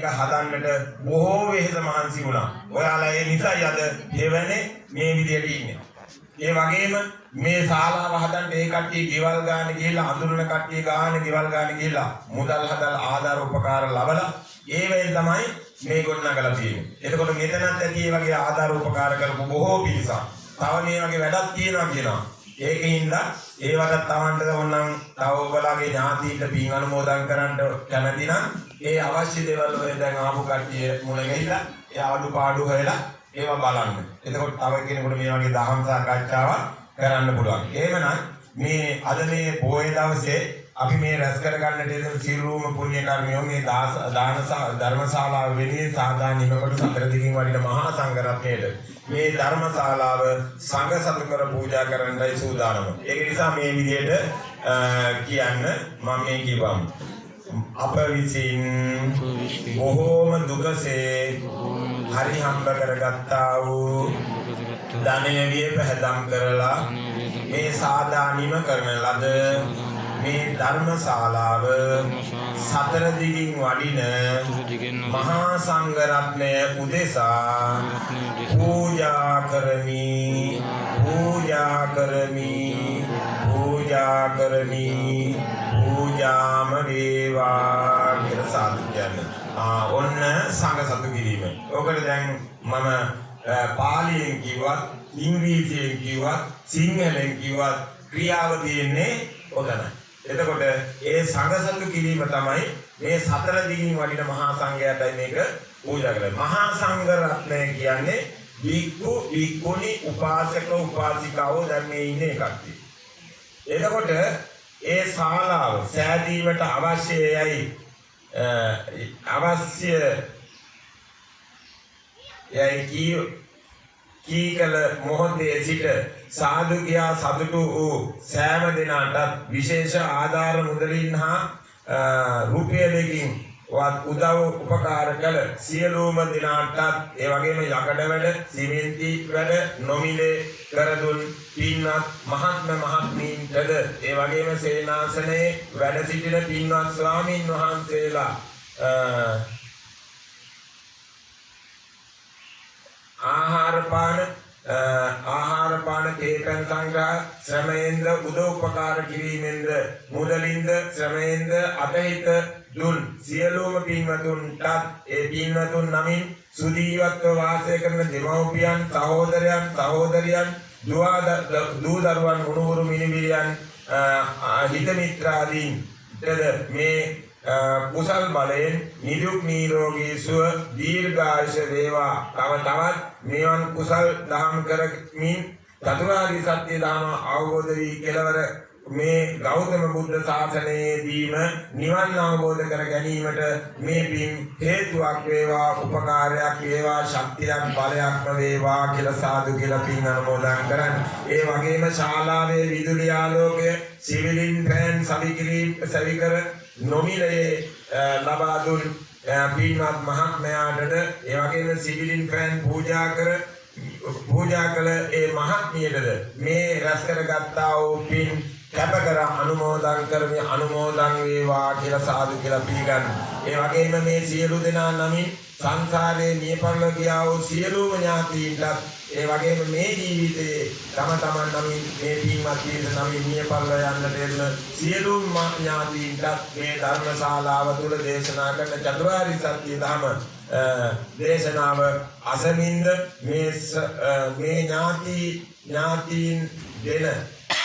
මේක හදන්නට බොහෝ වෙහෙස මහන්සි වුණා. ඔයාලා ඒ නිසායි අද හේවනේ මේ විදියට ඉන්නේ. ඒ වගේම මේ ශාලාව හදන්න ඒ කට්ටිය ගෙවල් ගන්න ගිහිල්ලා අඳුරන කට්ටිය ගන්න ගෙවල් ගන්න ගිහිල්ලා මුදල් හදලා ආධාර උපකාර ලබලා ඒ වෙලෙන් තමයි මේ ගොඩනගලා තියෙන්නේ. එතකොට මෙතනත් ඇති මේ වගේ ආධාර උපකාර කරපු බොහෝ පිරිසක්. තව මේ වගේ වැඩක් තියෙනවා කියනවා. ඒකින්ද ඒවට තවන්ට ඕනනම් තව ඔයගොල්ලෝගේ ඥාතීන්ට පින් අනුමෝදන් කරන්න කැමති නම් ඒ අවශ්‍ය දේවල් වල දැන් ආපු කට්ටිය මුල ගිහිල්ලා ඒ අඩුපාඩු හොයලා ඒවා බලන්න. එතකොට තව කෙනෙකුට මේ වගේ දහම් සාකච්ඡාවක් කරන්න පුළුවන්. එහෙමනම් මේ අද මේ පොයේ දවසේ අපි මේ රැස් කර ගන්නට යන සිරුරුම පුණ්‍ය කර්මයෝ මේ දාන ධර්මශාලාව වෙනුවෙන් සාධාරණ කොට සතර දිගින් වඩින මහා සංඝරත්නයට මේ ධර්මශාලාව සංඝ සතු කර පූජා කරන්නයි සූදානම. ඒක නිසා මේ විදිහට කියන්න මම මේ කියවම්. අප විසින් බොහෝම දුකසේ හරි හම්බ කරගත්තා වූ ධනය විය පැහැදම් කරලා මේ සාදානිම කරන ලද මේ ධර්මශාලාව සතර දිගින් වඩින මහා සංඝරත්නය උදෙසා පූජා කරමි පූජාම වේවා කියලා සාදු කියන්නේ. ඔන්න සංඝ සතු කිරීම. ඔකට දැන් මම පාලියෙන් කිව්වත් ඉංග්‍රීසියෙන් කිව්වත් සිංහලෙන් කිව්වත් ක්‍රියාව තියෙන්නේ ඔතන. එතකොට ඒ සංඝ සතු කිරීම තමයි මේ සතර දිගින් වඩින මහා සංඝයාටයි මේක පූජා කරන්නේ. මහා සංඝ රත්නය කියන්නේ වික්ඛු වික්ඛුනි උපාසක උපාසිකාවෝ දැන් මේ ඉන්නේ කට්ටිය. එතකොට ඒ ශාලාව සෑදීමට කීකල මොහොතේ සිට සාදු කියා සතුටු වූ සෑම දිනකටත් විශේෂ ආධාර මුදලින් හා රුපියලකින් උදව් උපකාර කළ සියලුම දිනකටත් ඒ වගේම යකඩ වැඩ සිමෙන්ති වැඩ නොමිලේ කර දුන් පින්වත් මහත්මීන්ටද ඒ වගේම සේනාසනයේ වැඩ සිටින පින්වත් ස්වාමින් වහන්සේලා ආහාර පාන කේතන් සංග්‍රහ ශ්‍රමයෙන්ද උදව් උපකාර කිරීමෙන්ද මුදලින්ද ශ්‍රමයෙන්ද අතහිත දුන් සියලුම පින්වතුන්ටත් ඒ පින්වතුන් නමින් සුදීවත්ව වාසය කරන දෙමව්පියන් සහෝදරයන් දූ දරුවන් උණුහුරු මිනිබිරියන් හිත මිත්‍රාදීන්ටද මේ කුසල් බලයෙන් නිදුක් නිරෝගී සුව දීර්ඝායුෂ වේවා. තවත් මේවන් කුසල් දහම් කරමින් චතුරාර්ය සත්‍ය ධර්ම අවබෝධ වී කෙලවර මේ ගෞතම බුද්ධ ශාසනයේදීම නිවන් අවබෝධ කර ගැනීමට මේ පින් හේතුවක් වේවා, උපකාරයක් වේවා, ශක්තියක් බලයක්ම වේවා කියලා සාදු කියලා පින් අනුමෝදන් කරන්න. ඒ වගේම ශාලාවේ විදුලි ආලෝකය සිවිලින් ෆෑන් සවිකර නොමිලේ ලබා දුන් පින්වත් මහත්මයාටද ඒ වගේම සිවිලින් ෆෑන් පූජා කළ ඒ මහත්මියටද මේ රැස් කරගත්තා වූ පින් කැපකර අනුමෝදන් කරමි. අනුමෝදන් වේවා කියලා සාදු කියලා පිළිගන්න. ඒ වගේම මේ සියලු දෙනා නමින් සංසාරයේ නියපල්ල ගියා වූ සියලුම ඥාතීන්ටත් ඒ වගේම මේ ජීවිතයේ තමන් නමින් මේ පින්වත් පිරිස නමින් නියපල්ල යන්නට එන සියලුම ඥාතීන්ටත් මේ ධර්මශාලාව තුළ දේශනා කරන චතුරාර්ය සත්‍ය ධර්ම දේශනාව අසමින්ද මේ ඥාතීන් දෙන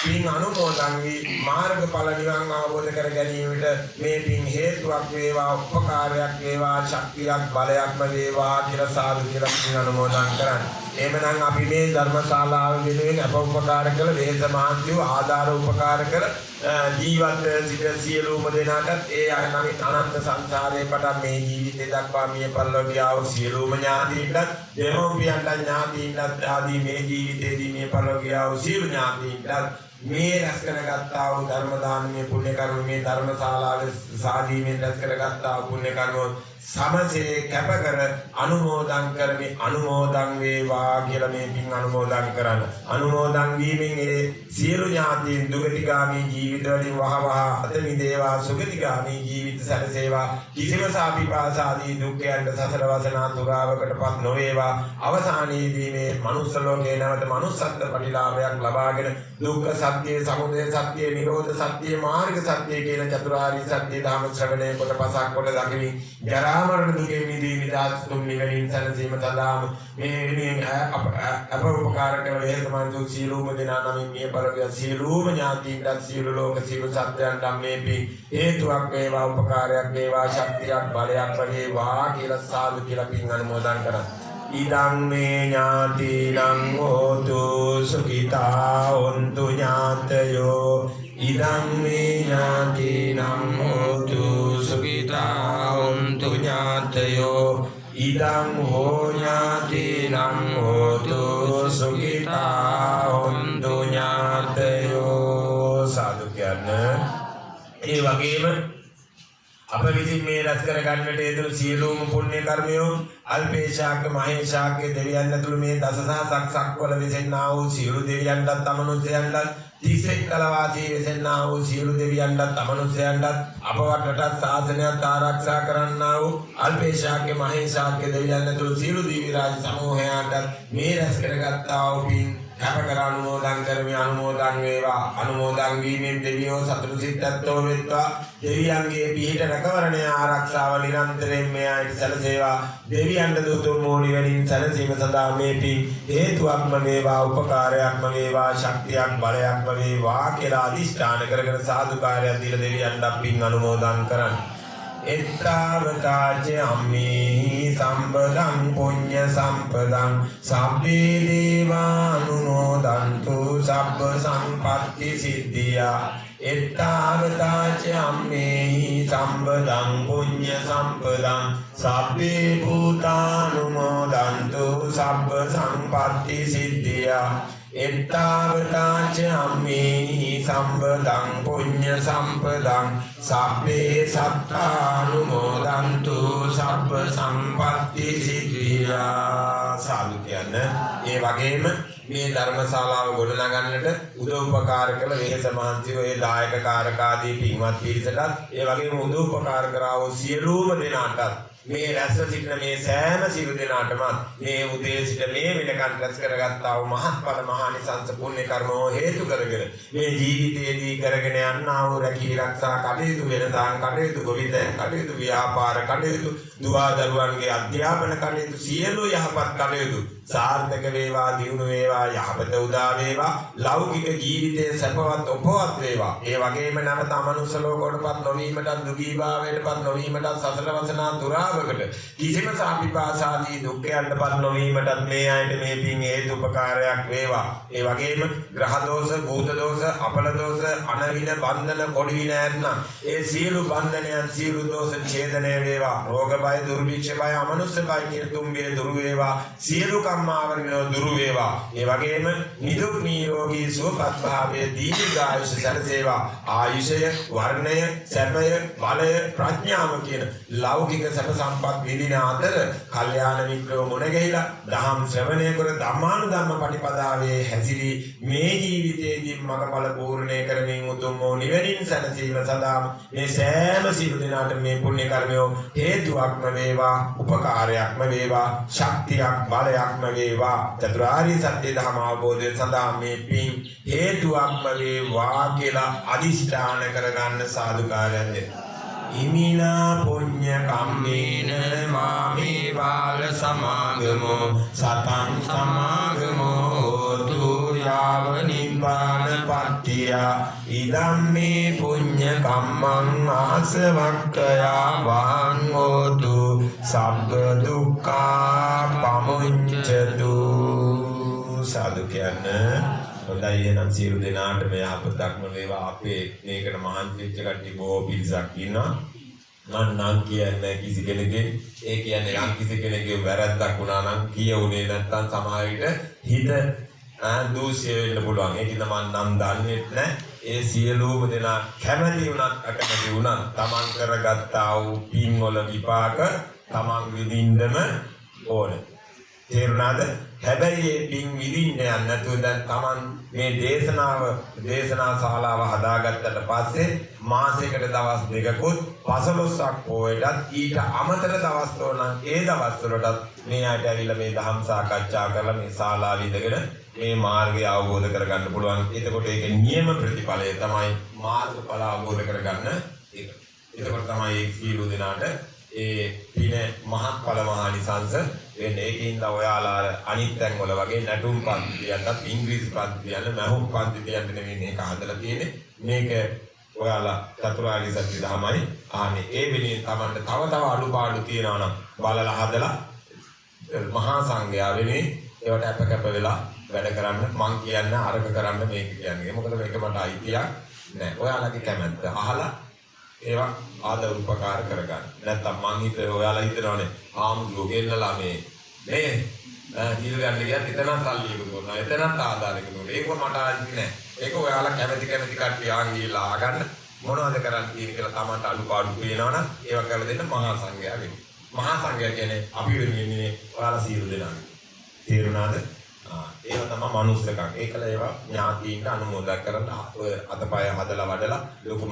පින් අනුමෝදන් වී මාර්ගඵල නිවන් අවබෝධ කර ගැනීමට මේ පින් හේතුවක් වේවා, උපකාරයක් වේවා, ශක්තියක් බලයක්ම වේවා කියලා සාදු කියලා පින් අනුමෝදන් කරන්න. එහෙමනම් අපි මේ ධර්මශාලාව වෙනුවෙන් අප උපකාර කළ වේද මහන්සිය ආධාර උපකාර කළ ජීවත් සිට සියලුම දෙනාටත් ඒ අනන්ත සංසාරේ පටන් මේ ජීවිතේ දක්වා මිය පරලොව ගියා වූ සියලුම ඥාතීන්ටත් දෙමෝපියන්ට ඥාතීන්ටත් ආදී මේ ජීවිතේදී මිය පරලොව ගියා වූ සියලු ඥාතීන්ටත් මේ රැස් කරගත්තා වූ ධර්ම දානමය පුණ්‍ය කර්ම මේ ධර්මශාලාවේ සාදීමෙන් රැස් කරගත්තා වූ පුණ්‍ය කර්ම සමසේ කැප කර අනුමෝදන් කරමි අනුමෝදන් වේවා කියලා මේ පින් අනුමෝදන් කරන්න. අනුමෝදන් වීමෙන් ඒ සියලු ඥාතීන් දුගතිගාමී ජීවිත වලින් වහවහ අත මිදේවා සුගතිගාමී ජීවිත සැලසේවා. කිසිම සාපිපාසාදී දුක්ඛයන්ට සසර වසනා දුරාවකටපත් නොවේවා. අවසානයේදී මේ මනුස්ස ලෝකේ නැවත මනුස්සත්ව ප්‍රතිලාභයක් ලබාගෙන දුක්ඛ සත්‍ය, සමුදය සත්‍ය, නිරෝධ සත්‍ය, මාර්ග සත්‍ය කියන චතුරාර්ය සත්‍ය ධර්ම ශ්‍රවණය කොට පසක් කොට දකිමි. ජරා මරණ දුකෙන් මිදී නිදහස් තුන් නිවනින් සැනසීම සඳහාම මේ අප උපකාර කළ වේදමන් දුක් සියලුම දෙනා නමින් මේ පරිදි සියලුම ඥාතීන්ට සියලු ලෝක සියලු සත්‍යයන්ට මේ පින් හේතුවක් වේවා, උපකාරයක් වේවා, ශක්තියක් බලයක් වේවා කියලා සාදු කියලා පින් අනුමෝදන් කරා. ඉදං මේ ඥාතිනං හෝතු සුඛිතා හොන්තු ඥාතයෝ. ඉදං මේ ඥාතිනං හෝතු සුඛිතා හොන්තු ඥාතයෝ. ඉදං හෝ ඥාතිනං හෝතු සුඛිතා හොන්තු ඥාතයෝ. සාදු කියන්න. ඒ වගේම අප විසින් මේ රැස් කර ගන්නට යෙදුණු සියලුම පුණ්‍ය කර්මයෝ අල්පේශාක්‍ය මහේශාක්‍ය දෙවියන් ඇතුළු මේ දසසහසක් සක්වල වෙසෙන්නා වූ සියලු දෙවියන්ටත් අමනුෂ්‍යයන්ටත් 31 කලවාසී වෙසෙන්නා වූ සියලු දෙවියන්ටත් අමනුෂ්‍යයන්ටත් අපවත් රටත් ශාසනයත් ආරක්ෂා කරන්නා වූ අල්පේශාක්‍ය මහේශාක්‍ය දෙවියන් ඇතුළු සියලු දිව්‍ය රාජ සමූහයන්ටත් මේ රැස් කරගත්තා වූ පින් කැප කර අනුමෝදන් කරමි අනුමෝදන් වේවා. අනුමෝදන් වීමෙන් දෙවියෝ සතුටු සිතත්ෝ වෙත්වා. දෙවියන්ගේ පිහිට රැකවරණය ආරක්ෂාව නිරන්තරයෙන් මේ අයට සැලසේවා. දෙවියන්ට දුතුම් මොණිවලින් සැලසීම සඳහා මේ පින් හේතුවක්ම වේවා, උපකාරයක්ම වේවා, ශක්තියක් බලයක්ම වේවා කියලා අදිෂ්ඨාන කරගෙන සාදුකාරයක් දීලා දෙවියන්ට පින් අනුමෝදන් කරන්න. එත්තාවතාච අම්මේහි සම්පදං පුඤ්ඤ සම්පදං සබ්බේ දේවානුමෝදන්තු සබ්බ සම්පත්ති සිද්ධියා. එත්තාවතාච අම්මේහි සම්පදං පුඤ්ඤ සම්පදං සබ්බේ භූතානුමෝදන්තු සබ්බ සම්පත්ති සිද්ධියා. එත්තාවතාච අම්මේහි සම්පදං පුඤ්ඤ සම්පදං සබ්බේ සත්තානුමෝදන්තු සබ්බ සම්පත්ති සිද්ධියා. සාදු කියන්න. ඒ වගේම මේ ධර්මශාලාව ගොඩනගන්නට උදව්පකාර කළ වෙහෙස මහන්සිය ඒ දායක කාරකාදී පින්වත් පිරිසටත් ඒ වගේම උදව්පකාර කරා වූ සියලුම දෙනාටත් මේ රැස්ව සිටින මේ සෑම සියලු දෙනාටම මේ උදේ සිට මේ වෙනකන් රැස් කරගත්තා වූ මහත්ඵල මහානිසංස පුණ්‍ය කර්මෝ හේතු කරගෙන මේ ජීවිතයේදී කරගෙන යන්නා වූ රැකී ආරක්ෂා කටයුතු වෙනදාන් කටයුතු ගොවිතැන් කටයුතු ව්‍යාපාර කටයුතු දුවා දරුවන්ගේ අධ්‍යාපන කටයුතු සියලු යහපත් කටයුතු සාර්ථක වේවා, දියුණු වේවා, යහපත උදා වේවා, ලෞකික ජීවිතයේ සැපවත් උපවත් වේවා. ඒ වගේම නැවත අමනුෂ්‍ය ලෝකවලටපත් නොවීමටත්, දුගීභාවයටපත් නොවීමටත්, සසල වසනා දුරාවකට කිසිම සාපිපාසාදී දුක්ඛයන්ටපත් නොවීමටත් මේ අයට මේ පින් හේතු උපකාරයක් වේවා. ඒ වගේම ග්‍රහ දෝෂ, භූත දෝෂ, අපල දෝෂ, අනවින බන්ධන, කොඩි වින ඇත්නම් ඒ සියලු බන්ධනයන්, සියලු දෝෂ ඡේදනය වේවා. රෝග බය, දුර්භික්ෂ බය, අමනුෂ්‍ය බය කියන තුන්බිය දුරු වේවා. සියලු කම්මාවරණෝ දුරු වේවා. ඒ වගේම නිදුක් නිරෝගී සුවපත් භාවයේ දීර්ඝායුෂ සැලසේවා. ආයුෂය, වර්ණය, සැපය, බලය, ප්‍රඥාව කියන ලෞකික සැප සම්පත් විඳින අතර කල්යාණ මිත්‍රව මුණ ගැහිලා දහම් ශ්‍රවණය කර ධම්මානුධම්ම පටිපදාවේ හැසිරී මේ ජීවිතයේදී මඟඵල පූර්ණේ කරමින් උතුම් වූ නිවනින් සැනසීම සඳහා මේ සෑම සියලු දෙනාට මේ පුණ්‍ය කර්මයෝ හේතුවක්ම වේවා, උපකාරයක්ම වේවා, ශක්තියක් බලයක්ම වේවා. චතුරාර්ය සත්‍ය ධර්ම අවබෝධය සඳහා මේ පින් හේතුවක්ම වේවා කියලා අදිෂ්ඨාන කරගන්න සාදුකාරයන් දෙන්න. ඉමිනා පුඤ්ඤ කම්මේන මාමේ බාල සමාගමෝ සතං සමාගමෝ හෝතු යාව නිබ්බාන පත්තිය. ඉදම්මේ පුඤ්ඤ කම්මං ආසවක්ඛයා වහං හෝතු සබ්බ දුක්ඛා පමුච්ඡතු. සාදු කියන්නේ හොඳයි. එහෙනම් සියලු දෙනාට මේ අපතක්ම වේවා. අපේ මේකට මහන්සි වෙච්ච කට්ටිය බොහෝ පිරිසක් ඉන්නවා. නම් කියන්නේ කිසි කෙනෙක්ගේ ඒ කියන්නේ යම් කිසි කෙනෙක්ගේ වැරද්දක් වුණා නම් කියුනේ නැත්තම් සමහර විට හිත දූෂ්‍ය වෙන්න පුළුවන්. ඒකින්ද මම නම් දන්නේ නැහැ. ඒ සියලුම දෙනා කැමැති වුණත් අකමැති වුණත් තමන් කරගත්තා වූ පින් වල විපාක තමන් විඳින්නම ඕනේ. තේරුණාද? හැබැයි මේ පින් විඳින්න යන්නේ නැතුව දැන් තමන් මේ දේශනා ශාලාව හදාගත්තට පස්සේ මාසයකට දවස් දෙකකුත් 15ක් පොයටත් ඊට අමතර දවස් තෝරන ඒ දවස් වලටත් මේ ආයත ඇවිල්ලා මේ ධම් සාකච්ඡා කරලා මේ ශාලාව ඉදගෙන මේ මාර්ගය අවබෝධ කරගන්න පුළුවන්. එතකොට ඒකේ නියම ප්‍රතිඵලය තමයි මාර්ගඵල අවබෝධ කරගන්න එක. එතකොට තමයි ඒ සියලු දෙනාට ඒ පින මහත්ඵල මහානිසංස වෙන්නේ. ඒකින්ද ඔයාලා අනිත් තැන් වල වගේ නැටුම් පන්ති කියන්නත් ඉංග්‍රීසි පන්ති කියන්න මහුම් පන්ති කියන්න නෙවෙයි මේක හදලා තියෙන්නේ. මේක ඔයාලා චතුරාර්ය සත්‍ය ධර්මයි ආන්නේ. ඒ වෙලින් Tamanට තව අඩුපාඩු තියෙනවා නම් බලලා හදලා මහා සංඝයා වෙන්නේ ඒවට අපකප වෙලා වැඩ කරන්න. මං කියන්නේ අරක කරන්න මේක කියන්නේ. මොකද මේක මට අයිතියක් නෑ. ඔයාලගේ කැමැත්ත අහලා ඒවා ආද උපකාර කරගන්න. නැත්තම් මං හිතේ ඔයාලා හිතනවානේ ආමුදුෝ ගෙන්නලා මේ හිල් ගන්න ගියත් එතනත් සල්ලි එකතු කරනවා. එතනත් ආදාන එකතු කරනවා. ඒක මට ආන්නේ නෑ. ඒක ඔයාලා කැමැති කට්ටිය ආන් ගිහලා ආගන්න මොනවද කරන්න තියෙන්නේ කියලා Tamanට අඩුපාඩු පේනවනම් ඒවා කරලා දෙන්න මහා සංඝයා වෙන්නේ. මහා සංඝයා කියන්නේ අපි වෙනුවෙන් ඉන්නේ ඔයාලා සියලු දෙනා. තේරුණාද? ඒවා තමයි මනුස්සකම්. ඒකල ඒවා ඥාතීන්ට අනුමෝදන් කරලා අතපය හදලා වඩලා ලොකු